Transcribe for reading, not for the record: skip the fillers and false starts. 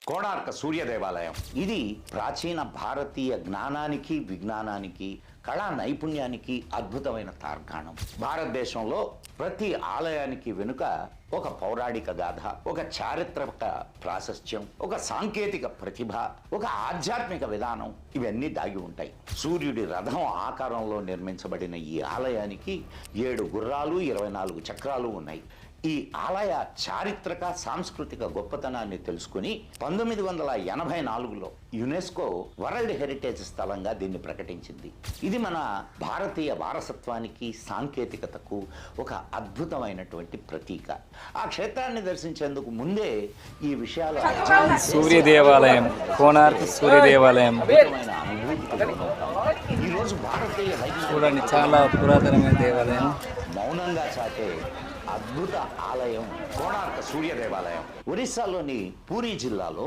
కోణార్క సూర్య దేవాలయం. ఇది ప్రాచీన భారతీయ జ్ఞానానికి, విజ్ఞానానికి, కళా నైపుణ్యానికి అద్భుతమైన తార్కాణం. భారతదేశంలో ప్రతి ఆలయానికి వెనుక ఒక పౌరాణిక గాథ, ఒక చారిత్రక ప్రాశస్త్యం, ఒక సాంకేతిక ప్రతిభ, ఒక ఆధ్యాత్మిక విధానం ఇవన్నీ దాగి ఉంటాయి. సూర్యుడి రథం ఆకారంలో నిర్మించబడిన ఈ ఆలయానికి 7 గుర్రాలు, 24 చక్రాలు ఉన్నాయి. ఈ ఆలయ చారిత్రక సాంస్కృతిక గొప్పతనాన్ని తెలుసుకుని 1984లో యునెస్కో వరల్డ్ హెరిటేజ్ స్థలంగా దీన్ని ప్రకటించింది. ఇది మన భారతీయ వారసత్వానికి, సాంకేతికతకు ఒక అద్భుతమైనటువంటి ప్రతీక. ఆ క్షేత్రాన్ని దర్శించేందుకు ముందే ఈ విషయాలు సూర్య దేవాలయం, కోణార్క సూర్య దేవాలయం ఈరోజు భారతీయ చూడండి, చాలా పురాతనమైన దేవాలయం. మౌనంగా చాటే అద్భుత ఆలయం కోణార్క సూర్య దేవాలయం. ఒరిస్సాలోని పూరీ జిల్లాలో